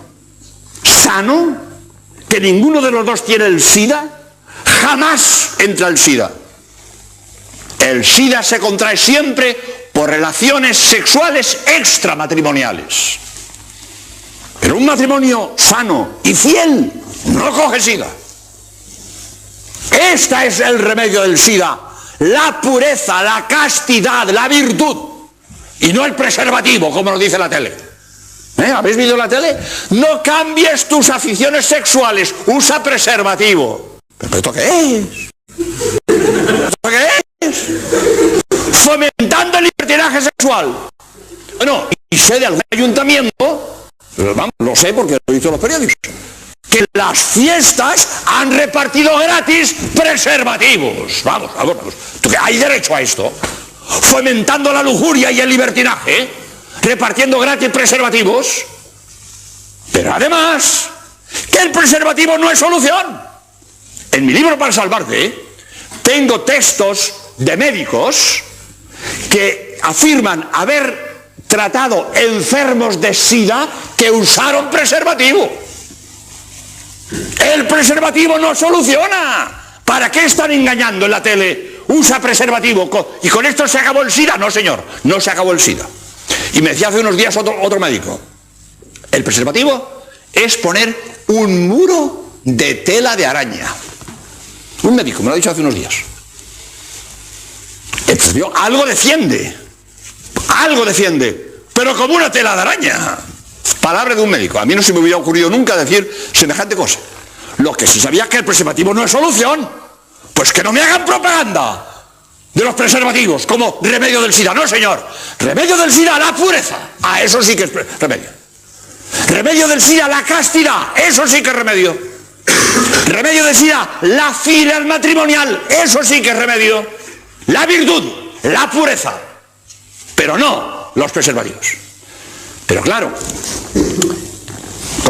sano, que ninguno de los dos tiene el SIDA, jamás entra el SIDA. El SIDA se contrae siempre por relaciones sexuales extramatrimoniales. Pero un matrimonio sano y fiel no coge SIDA. Este es el remedio del SIDA. La pureza, la castidad, la virtud. Y no el preservativo, como nos dice la tele. ¿Habéis visto la tele? No cambies tus aficiones sexuales, usa preservativo. ¿Pero esto qué es? ¿Esto qué es? Fomentando el libertinaje sexual. Bueno, y sé de algún ayuntamiento, pero vamos, lo sé porque lo he visto en los periódicos, que en las fiestas han repartido gratis preservativos. Vamos. ¿Tú qué hay derecho a esto? Fomentando la lujuria y el libertinaje, repartiendo gratis preservativos. Pero además, que el preservativo no es solución. En mi libro Para Salvarte, tengo textos de médicos que afirman haber tratado enfermos de SIDA que usaron preservativo. El preservativo no soluciona. ¿Para qué están engañando en la tele? Usa preservativo y con esto se acabó el SIDA. No, señor, no se acabó el SIDA. Y me decía hace unos días otro médico, el preservativo es poner un muro de tela de araña. Un médico me lo ha dicho hace unos días. El preservativo algo defiende, pero como una tela de araña. Palabra de un médico. A mí no se me hubiera ocurrido nunca decir semejante cosa. Lo que sí sabía es que el preservativo no es solución. Pues que no me hagan propaganda de los preservativos como remedio del SIDA. No, señor. Remedio del SIDA, la pureza. Ah, eso sí que es remedio. Remedio del SIDA, la castidad. Eso sí que es remedio. Remedio del SIDA, la fidelidad matrimonial. Eso sí que es remedio. La virtud, la pureza. Pero no los preservativos. Pero claro,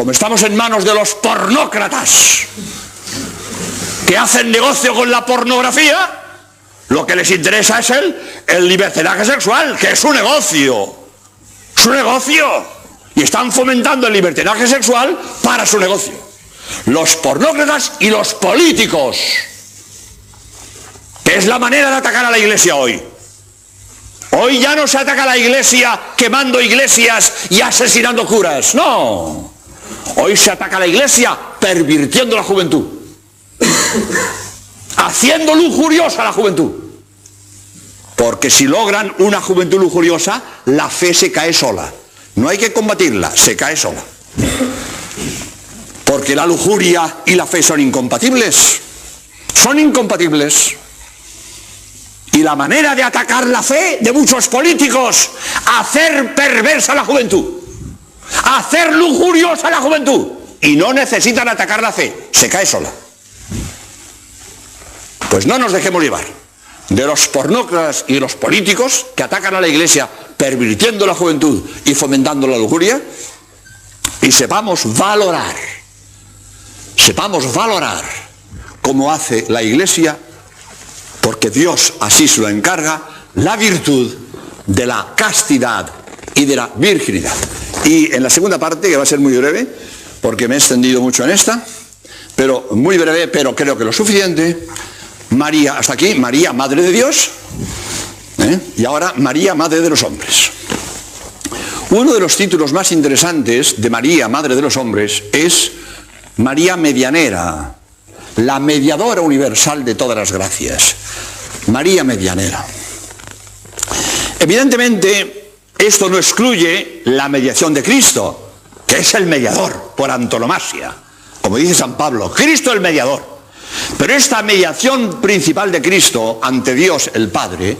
como estamos en manos de los pornócratas, que hacen negocio con la pornografía, lo que les interesa es el libertinaje sexual, que es un negocio. Es un negocio. Y están fomentando el libertinaje sexual para su negocio. Los pornócratas y los políticos, que es la manera de atacar a la Iglesia hoy. Hoy ya no se ataca a la Iglesia quemando iglesias y asesinando curas. No. Hoy se ataca a la Iglesia pervirtiendo la juventud, haciendo lujuriosa a la juventud. Porque si logran una juventud lujuriosa, la fe se cae sola. No hay que combatirla, se cae sola. Porque la lujuria y la fe son incompatibles. Son incompatibles. Y la manera de atacar la fe de muchos políticos, hacer perversa la juventud, hacer lujuriosa la juventud. Y no necesitan atacar la fe, se cae sola. Pues no nos dejemos llevar de los pornócratas y de los políticos que atacan a la Iglesia pervirtiendo la juventud y fomentando la lujuria, y sepamos valorar como hace la Iglesia, porque Dios así se lo encarga, la virtud de la castidad y de la virginidad. Y en la segunda parte, que va a ser muy breve, porque me he extendido mucho en esta, pero muy breve, pero creo que lo suficiente. María, hasta aquí, María, Madre de Dios, y ahora María, Madre de los hombres. Uno de los títulos más interesantes de María, Madre de los hombres, es María Medianera, la mediadora universal de todas las gracias. María Medianera. Evidentemente, esto no excluye la mediación de Cristo, que es el mediador por antonomasia. Como dice San Pablo, Cristo el mediador. Pero esta mediación principal de Cristo ante Dios el Padre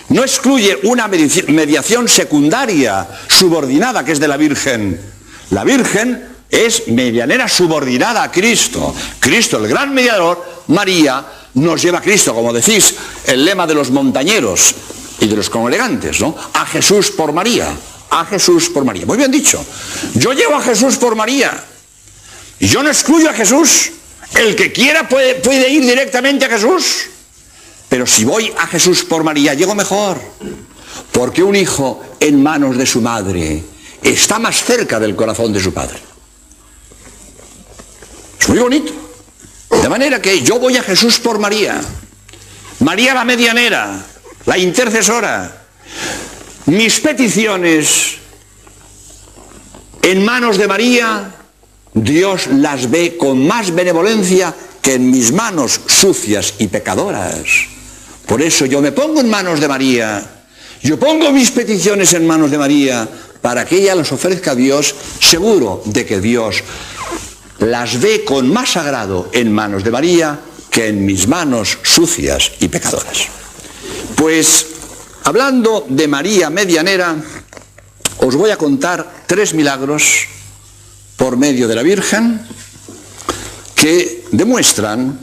no excluye una mediación secundaria, subordinada, que es de la Virgen. La Virgen es medianera subordinada a Cristo. Cristo, el gran mediador, María nos lleva a Cristo, como decís, el lema de los montañeros y de los congregantes, ¿no? A Jesús por María, a Jesús por María. Muy bien dicho. Yo llevo a Jesús por María. Y yo no excluyo a Jesús. El que quiera puede ir directamente a Jesús. Pero si voy a Jesús por María, llego mejor. Porque un hijo en manos de su madre está más cerca del corazón de su padre. Es muy bonito. De manera que yo voy a Jesús por María. María la medianera, la intercesora. Mis peticiones en manos de María, Dios las ve con más benevolencia que en mis manos sucias y pecadoras. Por eso yo me pongo en manos de María, yo pongo mis peticiones en manos de María, para que ella las ofrezca a Dios, seguro de que Dios las ve con más agrado en manos de María que en mis manos sucias y pecadoras. Pues, hablando de María Medianera, os voy a contar 3 milagros por medio de la Virgen, que demuestran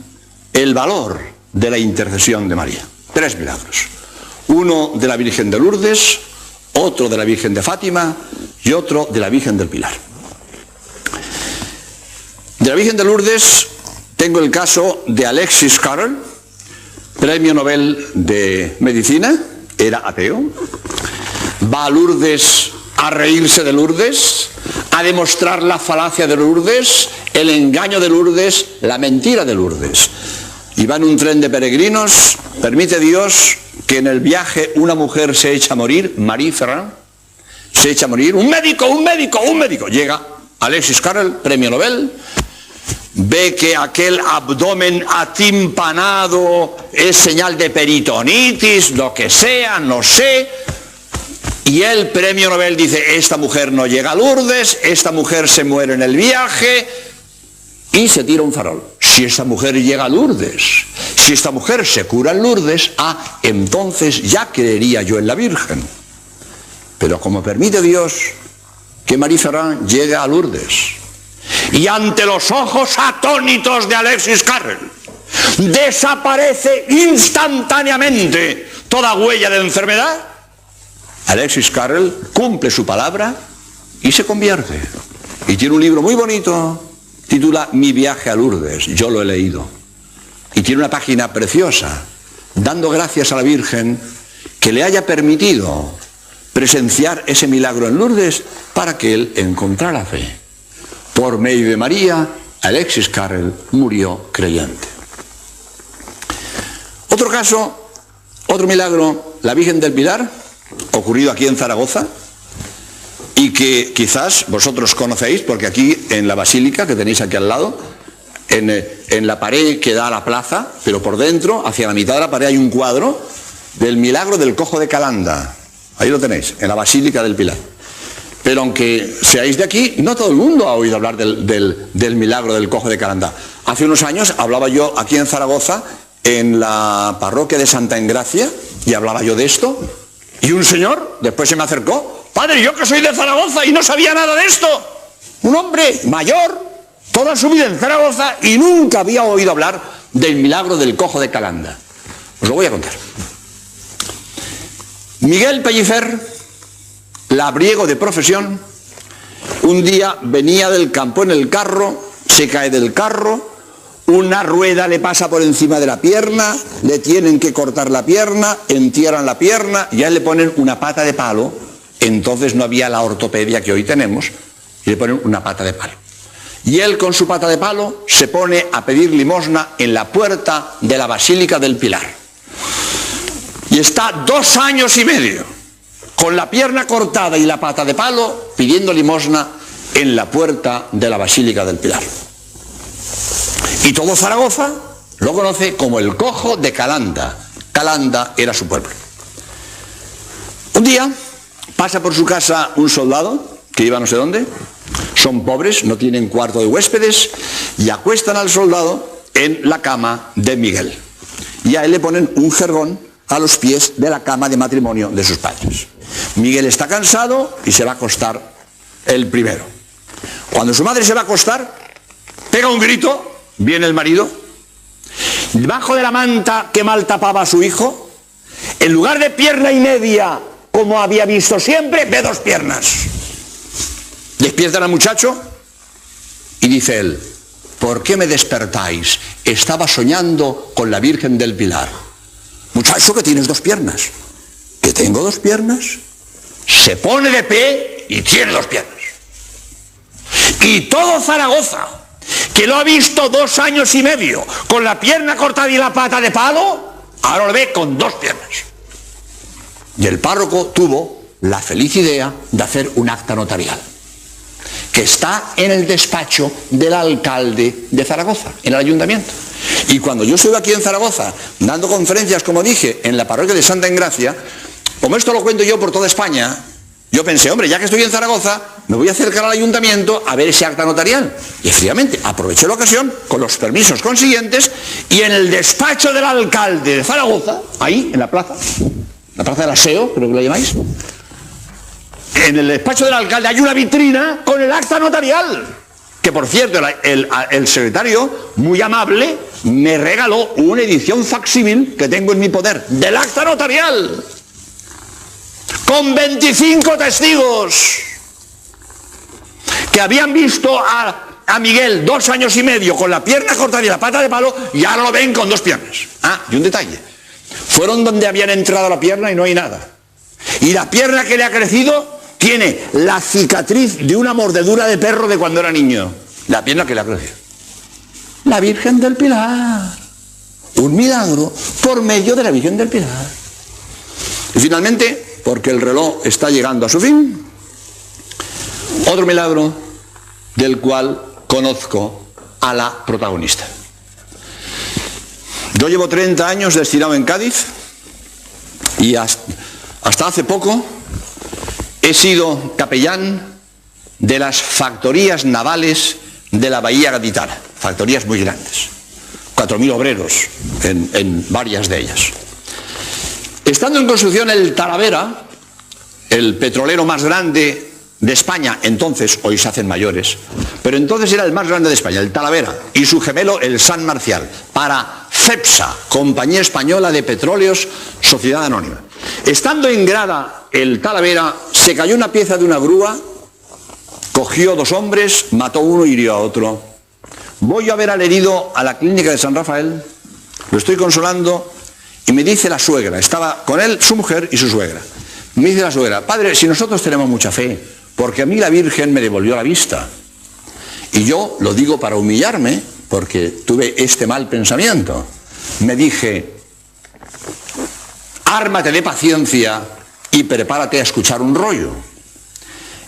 el valor de la intercesión de María. 3 milagros. Uno de la Virgen de Lourdes, otro de la Virgen de Fátima y otro de la Virgen del Pilar. De la Virgen de Lourdes tengo el caso de Alexis Carrel, premio Nobel de Medicina, era ateo, va a Lourdes a reírse de Lourdes, a demostrar la falacia de Lourdes, el engaño de Lourdes, la mentira de Lourdes. Y va en un tren de peregrinos, permite Dios que en el viaje una mujer se echa a morir, Marie Ferrand, se echa a morir, un médico, llega Alexis Carrel, premio Nobel, ve que aquel abdomen atimpanado es señal de peritonitis, lo que sea, no sé. Y el premio Nobel dice, esta mujer no llega a Lourdes, esta mujer se muere en el viaje, y se tira un farol. Si esta mujer llega a Lourdes, si esta mujer se cura en Lourdes, entonces ya creería yo en la Virgen. Pero como permite Dios que Marie Ferrand llegue a Lourdes, y ante los ojos atónitos de Alexis Carrel, desaparece instantáneamente toda huella de enfermedad, Alexis Carrel cumple su palabra y se convierte. Y tiene un libro muy bonito, titula Mi viaje a Lourdes, yo lo he leído. Y tiene una página preciosa, dando gracias a la Virgen que le haya permitido presenciar ese milagro en Lourdes para que él encontrara fe. Por medio de María, Alexis Carrel murió creyente. Otro caso, otro milagro, la Virgen del Pilar, ocurrido aquí en Zaragoza, y que quizás vosotros conocéis, porque aquí en la basílica que tenéis aquí al lado, en la pared que da a la plaza, pero por dentro, hacia la mitad de la pared, hay un cuadro del milagro del cojo de Calanda. Ahí lo tenéis, en la Basílica del Pilar. Pero aunque seáis de aquí, no todo el mundo ha oído hablar del milagro del cojo de Calanda. Hace unos años hablaba yo aquí en Zaragoza, en la parroquia de Santa Engracia, y hablaba yo de esto, y un señor después se me acercó: padre, yo que soy de Zaragoza y no sabía nada de esto. Un hombre mayor, toda su vida en Zaragoza, y nunca había oído hablar del milagro del cojo de Calanda. Os lo voy a contar. Miguel Pellicer, labriego de profesión, un día venía del campo en el carro, se cae del carro, una rueda le pasa por encima de la pierna, le tienen que cortar la pierna, entierran la pierna y a él le ponen una pata de palo. Entonces no había la ortopedia que hoy tenemos, y le ponen una pata de palo. Y él con su pata de palo se pone a pedir limosna en la puerta de la Basílica del Pilar. Y está 2 años y medio, con la pierna cortada y la pata de palo, pidiendo limosna en la puerta de la Basílica del Pilar. Y todo Zaragoza lo conoce como el cojo de Calanda. Calanda era su pueblo. Un día pasa por su casa un soldado que iba no sé dónde. Son pobres, no tienen cuarto de huéspedes, y acuestan al soldado en la cama de Miguel. Y a él le ponen un jergón a los pies de la cama de matrimonio de sus padres. Miguel está cansado y se va a acostar el primero. Cuando su madre se va a acostar, pega un grito, viene el marido, debajo de la manta que mal tapaba a su hijo, en lugar de pierna y media, como había visto siempre, ve 2 piernas. Despiertan al muchacho y dice él: ¿por qué me despertáis? Estaba soñando con la Virgen del Pilar. Muchacho, que tienes 2 piernas. ¿Que tengo 2 piernas? Se pone de pie y tiene 2 piernas. Y todo Zaragoza, que lo ha visto 2 años y medio con la pierna cortada y la pata de palo, ahora lo ve con 2 piernas. Y el párroco tuvo la feliz idea de hacer un acta notarial, que está en el despacho del alcalde de Zaragoza, en el ayuntamiento. Y cuando yo estuve aquí en Zaragoza, dando conferencias, como dije, en la parroquia de Santa Engracia, como esto lo cuento yo por toda España, yo pensé, hombre, ya que estoy en Zaragoza, me voy a acercar al ayuntamiento a ver ese acta notarial. Y efectivamente, aproveché la ocasión, con los permisos consiguientes, y en el despacho del alcalde de Zaragoza, ahí, en la plaza del Aseo, creo que lo llamáis, en el despacho del alcalde hay una vitrina con el acta notarial, que por cierto el secretario, muy amable, me regaló una edición facsímil que tengo en mi poder, del acta notarial, con 25 testigos que habían visto a Miguel 2 años y medio con la pierna cortada y la pata de palo, y ahora lo ven con 2 piernas. Y un detalle, fueron donde habían entrado la pierna y no hay nada. Y la pierna que le ha crecido tiene la cicatriz de una mordedura de perro de cuando era niño. La pierna que le ha crecido. La Virgen del Pilar. Un milagro por medio de la Virgen del Pilar. Y finalmente, porque el reloj está llegando a su fin, otro milagro del cual conozco a la protagonista. Yo llevo 30 años destinado en Cádiz y hasta hace poco he sido capellán de las factorías navales de la Bahía Gaditana, factorías muy grandes, 4.000 obreros en varias de ellas. Estando en construcción el Talavera, el petrolero más grande de España, entonces, hoy se hacen mayores, pero entonces era el más grande de España, el Talavera, y su gemelo, el San Marcial, para CEPSA, Compañía Española de Petróleos, Sociedad Anónima. Estando en grada el Talavera, se cayó una pieza de una grúa cogió 2 hombres, mató uno y hirió a otro. Voy a ver al herido a la clínica de San Rafael, lo estoy consolando y me dice la suegra, estaba con él su mujer y su suegra. Me dice la suegra, padre, si nosotros tenemos mucha fe, porque a mí la Virgen me devolvió la vista. Y yo lo digo para humillarme, porque tuve este mal pensamiento. Me dije, ármate de paciencia y prepárate a escuchar un rollo.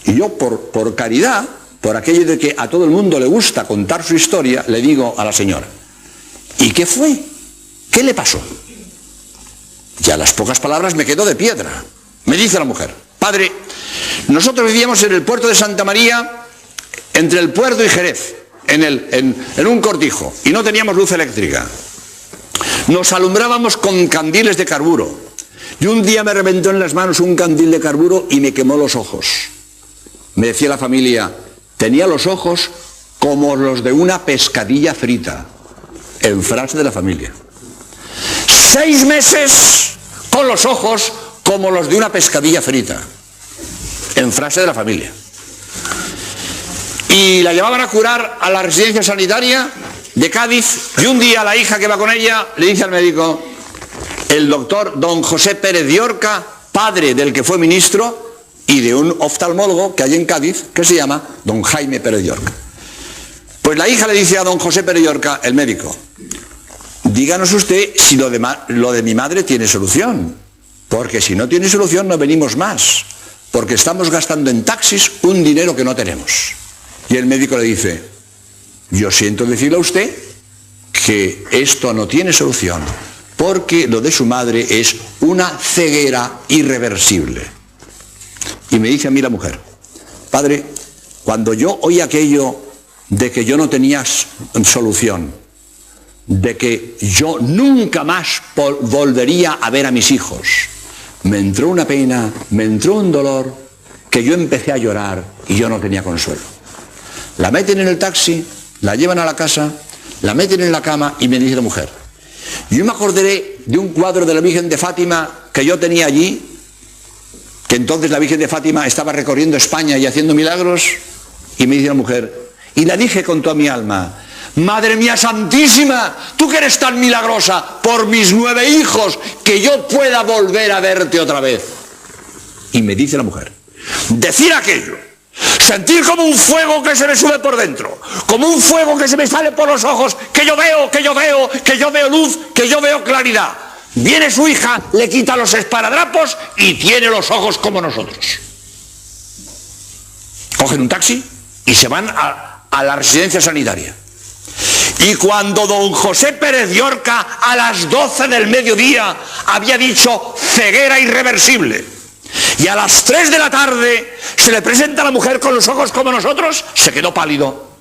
Y yo por caridad, por aquello de que a todo el mundo le gusta contar su historia, le digo a la señora, ¿y qué fue? ¿Qué le pasó? Y a las pocas palabras me quedó de piedra. Me dice la mujer, padre, nosotros vivíamos en el puerto de Santa María, entre el puerto y Jerez, en un cortijo, y no teníamos luz eléctrica. Nos alumbrábamos con candiles de carburo. Y un día me reventó en las manos un candil de carburo y me quemó los ojos. Me decía la familia, tenía los ojos como los de una pescadilla frita. En frase de la familia. 6 meses con los ojos como los de una pescadilla frita. En frase de la familia. Y la llevaban a curar a la residencia sanitaria de Cádiz, y un día la hija que va con ella le dice al médico, el doctor don José Pérez de Orca, padre del que fue ministro, y de un oftalmólogo que hay en Cádiz, que se llama don Jaime Pérez de Orca. Pues la hija le dice a don José Pérez de Orca, el médico, díganos usted si lo de mi madre tiene solución, porque si no tiene solución no venimos más, porque estamos gastando en taxis un dinero que no tenemos. Y el médico le dice, yo siento decirle a usted que esto no tiene solución, porque lo de su madre es una ceguera irreversible. Y me dice a mí la mujer, padre, cuando yo oí aquello de que yo no tenía solución, de que yo nunca más volvería a ver a mis hijos, me entró una pena, me entró un dolor, que yo empecé a llorar y yo no tenía consuelo. La meten en el taxi, la llevan a la casa, la meten en la cama y me dice la mujer, yo me acordaré de un cuadro de la Virgen de Fátima que yo tenía allí, que entonces la Virgen de Fátima estaba recorriendo España y haciendo milagros, y me dice la mujer, y la dije con toda mi alma, Madre mía santísima, tú que eres tan milagrosa, por mis 9 hijos, que yo pueda volver a verte otra vez. Y me dice la mujer, decir aquello, sentir como un fuego que se me sube por dentro, como un fuego que se me sale por los ojos, que yo veo luz, que yo veo claridad. Viene su hija, le quita los esparadrapos y tiene los ojos como nosotros. Cogen un taxi y se van a la residencia sanitaria. Y cuando don José Pérez de Orca a las 12 del mediodía había dicho ceguera irreversible, y a las 3 de la tarde se le presenta a la mujer con los ojos como nosotros, se quedó pálido.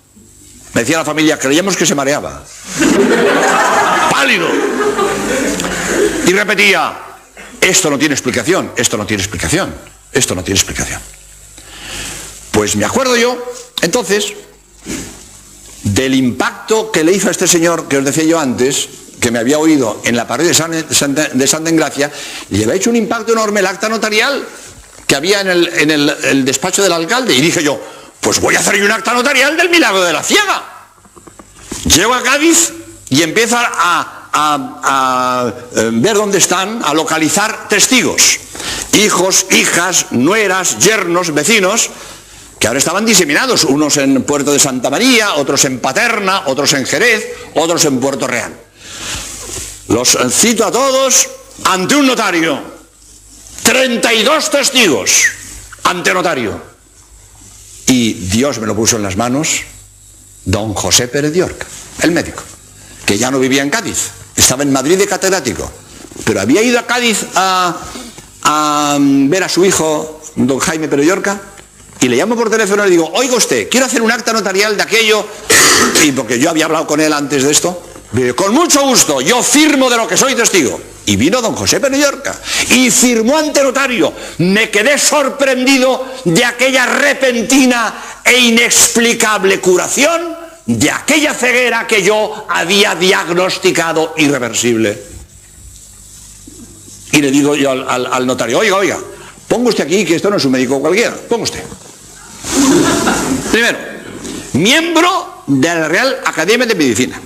Me decía la familia, creíamos que se mareaba. Pálido. Y repetía, esto no tiene explicación, esto no tiene explicación, esto no tiene explicación. Pues me acuerdo yo, entonces, del impacto que le hizo a este señor, que os decía yo antes, que me había oído en la parroquia de Santa Engracia, y le había hecho un impacto enorme el acta notarial que había en el despacho del alcalde. Y dije yo, pues voy a hacer yo un acta notarial del milagro de la ciega. Llego a Cádiz y empiezo a ver dónde están, a localizar testigos, hijos, hijas, nueras, yernos, vecinos, que ahora estaban diseminados, unos en Puerto de Santa María, otros en Paterna, otros en Jerez, otros en Puerto Real. Los cito a todos ante un notario, 32 testigos ante notario, y Dios me lo puso en las manos, don José Pérez de Orca, el médico, que ya no vivía en Cádiz, estaba en Madrid de catedrático, pero había ido a Cádiz a ver a su hijo, don Jaime Pérez de Orca, y le llamo por teléfono y le digo, oiga usted, quiero hacer un acta notarial de aquello, y porque yo había hablado con él antes de esto, con mucho gusto, yo firmo de lo que soy testigo. Y vino don José Pérez de Orca y firmó ante notario. Me quedé sorprendido de aquella repentina e inexplicable curación de aquella ceguera que yo había diagnosticado irreversible. Y le digo yo al notario, oiga, ponga usted aquí, que esto no es un médico cualquiera, ponga usted. Primero, miembro de la Real Academia de Medicina,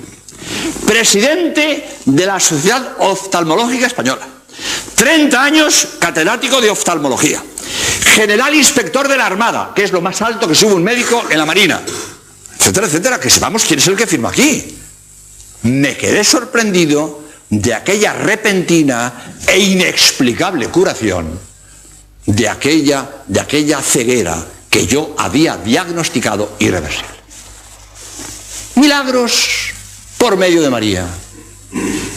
presidente de la Sociedad Oftalmológica Española, 30 años catedrático de oftalmología, general inspector de la Armada, que es lo más alto que sube un médico en la Marina, etcétera, etcétera, que sepamos quién es el que firma aquí. Me quedé sorprendido de aquella repentina e inexplicable curación de aquella ceguera que yo había diagnosticado irreversible. Milagros por medio de María.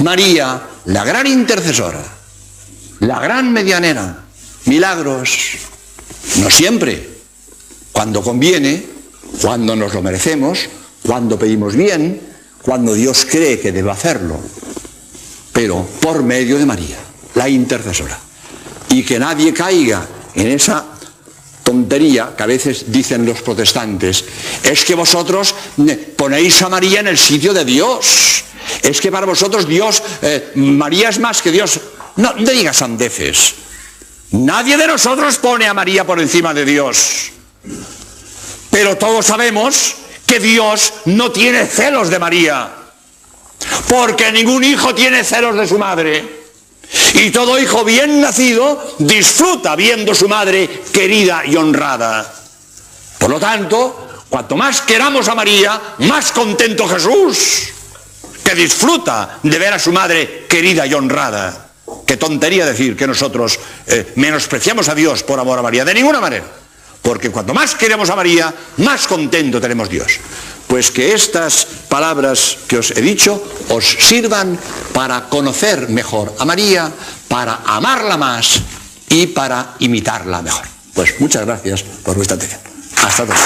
María, la gran intercesora, la gran medianera. Milagros, no siempre, cuando conviene, cuando nos lo merecemos, cuando pedimos bien, cuando Dios cree que debe hacerlo, pero por medio de María, la intercesora. Y que nadie caiga en esa tontería que a veces dicen los protestantes, es que vosotros ponéis a María en el sitio de Dios, es que para vosotros Dios, María es más que Dios. No digas sandeces. Nadie de nosotros pone a María por encima de Dios, pero todos sabemos que Dios no tiene celos de María, porque ningún hijo tiene celos de su madre. Y todo hijo bien nacido disfruta viendo a su madre querida y honrada. Por lo tanto, cuanto más queramos a María, más contento Jesús, que disfruta de ver a su madre querida y honrada. Qué tontería decir que nosotros menospreciamos a Dios por amor a María. De ninguna manera. Porque cuanto más queremos a María, más contento tenemos Dios. Pues que estas palabras que os he dicho os sirvan para conocer mejor a María, para amarla más y para imitarla mejor. Pues muchas gracias por vuestra atención. Hasta luego.